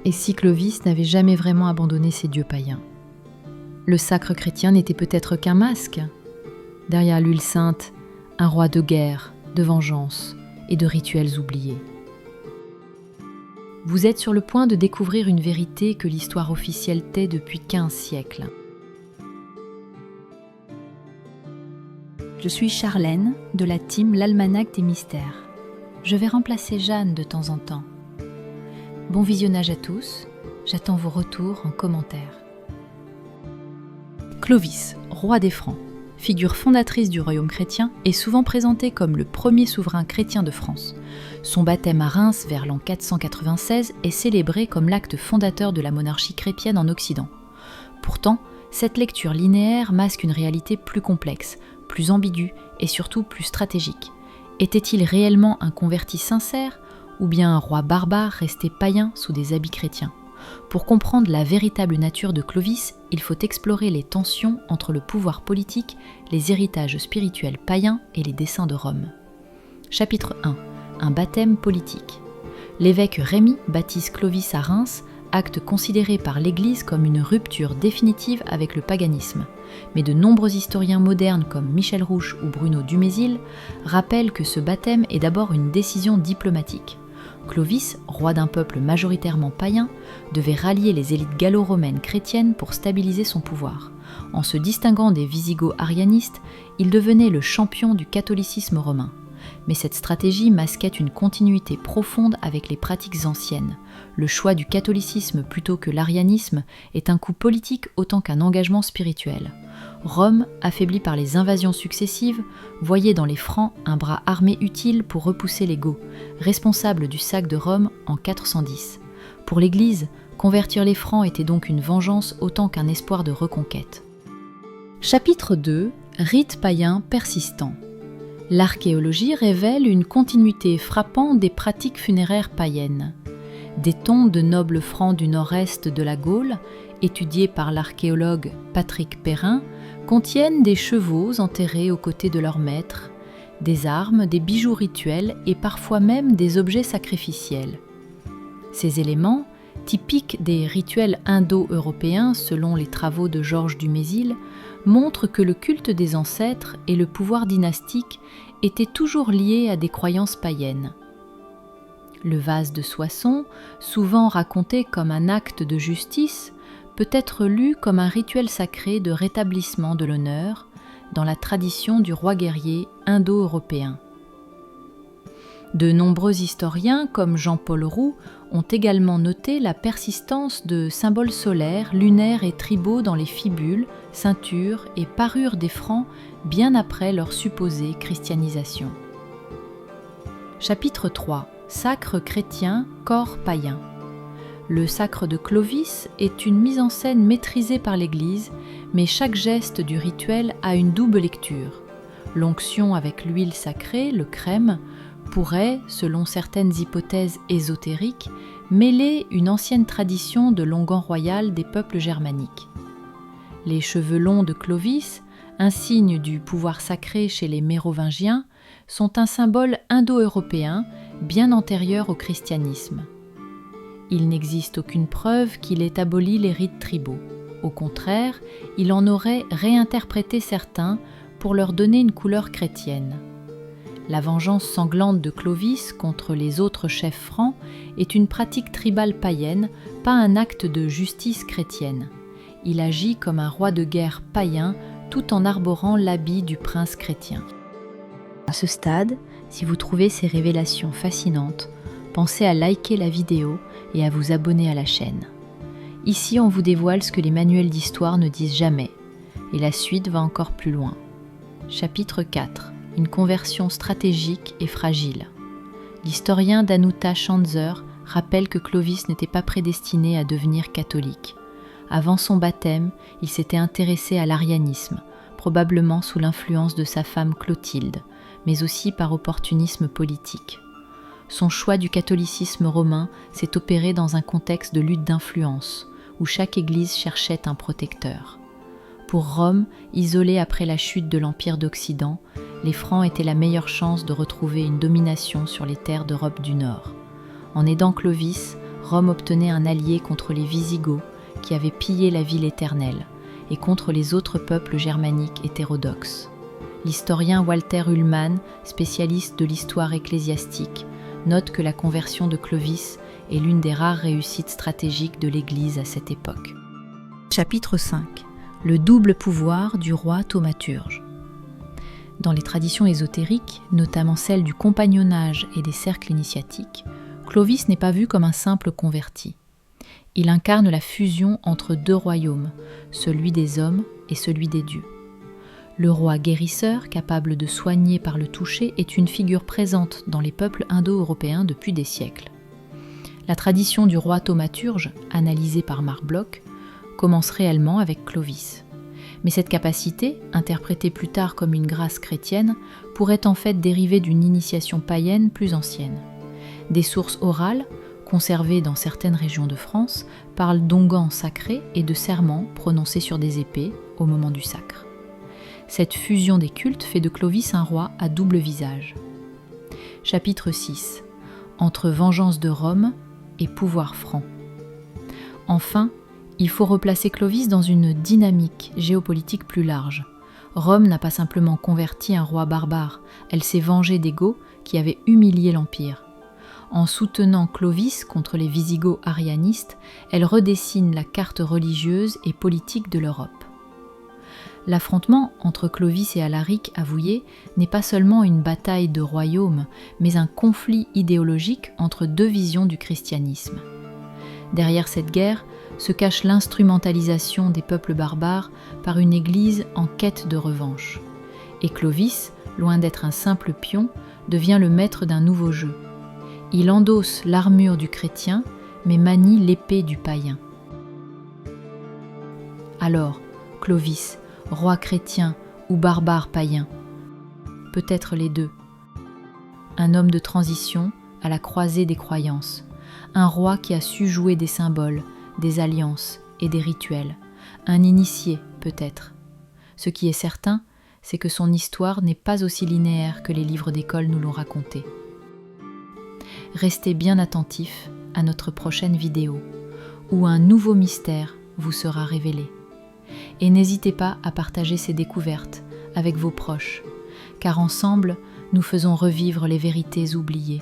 Et si Clovis n'avait jamais vraiment abandonné ses dieux païens? Le sacre chrétien n'était peut-être qu'un masque. Derrière l'huile sainte, un roi de guerre, de vengeance et de rituels oubliés. Vous êtes sur le point de découvrir une vérité que l'histoire officielle tait depuis 15 siècles. Je suis Charlène, de la team L'Almanach des Mystères. Je vais remplacer Jeanne de temps en temps. Bon visionnage à tous, j'attends vos retours en commentaire. Clovis, roi des Francs, figure fondatrice du royaume chrétien, est souvent présenté comme le premier souverain chrétien de France. Son baptême à Reims vers l'an 496 est célébré comme l'acte fondateur de la monarchie chrétienne en Occident. Pourtant, cette lecture linéaire masque une réalité plus complexe, plus ambiguë et surtout plus stratégique. Était-il réellement un converti sincère ou bien un roi barbare resté païen sous des habits chrétiens? Pour comprendre la véritable nature de Clovis, il faut explorer les tensions entre le pouvoir politique, les héritages spirituels païens et les desseins de Rome. Chapitre 1. Un baptême politique. L'évêque Rémy baptise Clovis à Reims, acte considéré par l'Église comme une rupture définitive avec le paganisme. Mais de nombreux historiens modernes comme Michel Rouche ou Bruno Dumézil rappellent que ce baptême est d'abord une décision diplomatique. Clovis, roi d'un peuple majoritairement païen, devait rallier les élites gallo-romaines chrétiennes pour stabiliser son pouvoir. En se distinguant des Wisigoths arianistes, il devenait le champion du catholicisme romain. Mais cette stratégie masquait une continuité profonde avec les pratiques anciennes. Le choix du catholicisme plutôt que l'arianisme est un coup politique autant qu'un engagement spirituel. Rome, affaiblie par les invasions successives, voyait dans les Francs un bras armé utile pour repousser les Goths, responsables du sac de Rome en 410. Pour l'Église, convertir les Francs était donc une vengeance autant qu'un espoir de reconquête. Chapitre 2. Rites païens persistants. L'archéologie révèle une continuité frappante des pratiques funéraires païennes. Des tombes de nobles francs du nord-est de la Gaule, étudiées par l'archéologue Patrick Perrin, contiennent des chevaux enterrés aux côtés de leurs maîtres, des armes, des bijoux rituels et parfois même des objets sacrificiels. Ces éléments, typiques des rituels indo-européens selon les travaux de Georges Dumézil, montrent que le culte des ancêtres et le pouvoir dynastique étaient toujours liés à des croyances païennes. Le vase de Soissons, souvent raconté comme un acte de justice, peut être lu comme un rituel sacré de rétablissement de l'honneur dans la tradition du roi guerrier indo-européen. De nombreux historiens, comme Jean-Paul Roux, ont également noté la persistance de symboles solaires, lunaires et tribaux dans les fibules, ceintures et parures des Francs bien après leur supposée christianisation. Chapitre 3. Sacre chrétien, corps païen. Le sacre de Clovis est une mise en scène maîtrisée par l'Église, mais chaque geste du rituel a une double lecture. L'onction avec l'huile sacrée, le crème, pourrait, selon certaines hypothèses ésotériques, mêler une ancienne tradition de l'onguent royal des peuples germaniques. Les cheveux longs de Clovis, insigne du pouvoir sacré chez les Mérovingiens, sont un symbole indo-européen bien antérieur au christianisme. Il n'existe aucune preuve qu'il ait aboli les rites tribaux. Au contraire, il en aurait réinterprété certains pour leur donner une couleur chrétienne. La vengeance sanglante de Clovis contre les autres chefs francs est une pratique tribale païenne, pas un acte de justice chrétienne. Il agit comme un roi de guerre païen tout en arborant l'habit du prince chrétien. À ce stade, si vous trouvez ces révélations fascinantes, pensez à liker la vidéo et à vous abonner à la chaîne. Ici, on vous dévoile ce que les manuels d'histoire ne disent jamais, et la suite va encore plus loin. Chapitre 4. Une conversion stratégique et fragile. L'historien Danuta Schanzer rappelle que Clovis n'était pas prédestiné à devenir catholique. Avant son baptême, il s'était intéressé à l'arianisme, probablement sous l'influence de sa femme Clotilde, mais aussi par opportunisme politique. Son choix du catholicisme romain s'est opéré dans un contexte de lutte d'influence, où chaque église cherchait un protecteur. Pour Rome, isolée après la chute de l'Empire d'Occident, les Francs étaient la meilleure chance de retrouver une domination sur les terres d'Europe du Nord. En aidant Clovis, Rome obtenait un allié contre les Wisigoths qui avaient pillé la ville éternelle et contre les autres peuples germaniques hétérodoxes. L'historien Walter Ullmann, spécialiste de l'histoire ecclésiastique, note que la conversion de Clovis est l'une des rares réussites stratégiques de l'Église à cette époque. Chapitre 5. Le double pouvoir du roi thaumaturge. Dans les traditions ésotériques, notamment celle du compagnonnage et des cercles initiatiques, Clovis n'est pas vu comme un simple converti. Il incarne la fusion entre deux royaumes, celui des hommes et celui des dieux. Le roi guérisseur, capable de soigner par le toucher, est une figure présente dans les peuples indo-européens depuis des siècles. La tradition du roi thaumaturge, analysée par Marc Bloch, commence réellement avec Clovis. Mais cette capacité, interprétée plus tard comme une grâce chrétienne, pourrait en fait dériver d'une initiation païenne plus ancienne. Des sources orales, conservées dans certaines régions de France, parlent d'onguents sacrés et de serments prononcés sur des épées au moment du sacre. Cette fusion des cultes fait de Clovis un roi à double visage. Chapitre 6. Entre vengeance de Rome et pouvoir franc. Enfin, il faut replacer Clovis dans une dynamique géopolitique plus large. Rome n'a pas simplement converti un roi barbare, elle s'est vengée des Goths qui avaient humilié l'Empire. En soutenant Clovis contre les Wisigoths arianistes, elle redessine la carte religieuse et politique de l'Europe. L'affrontement entre Clovis et Alaric avoué n'est pas seulement une bataille de royaumes, mais un conflit idéologique entre deux visions du christianisme. Derrière cette guerre se cache l'instrumentalisation des peuples barbares par une église en quête de revanche. Et Clovis, loin d'être un simple pion, devient le maître d'un nouveau jeu. Il endosse l'armure du chrétien, mais manie l'épée du païen. Alors, Clovis, roi chrétien ou barbare païen? Peut-être les deux. Un homme de transition à la croisée des croyances. Un roi qui a su jouer des symboles, des alliances et des rituels. Un initié, peut-être. Ce qui est certain, c'est que son histoire n'est pas aussi linéaire que les livres d'école nous l'ont raconté. Restez bien attentifs à notre prochaine vidéo, où un nouveau mystère vous sera révélé. Et n'hésitez pas à partager ces découvertes avec vos proches, car ensemble, nous faisons revivre les vérités oubliées.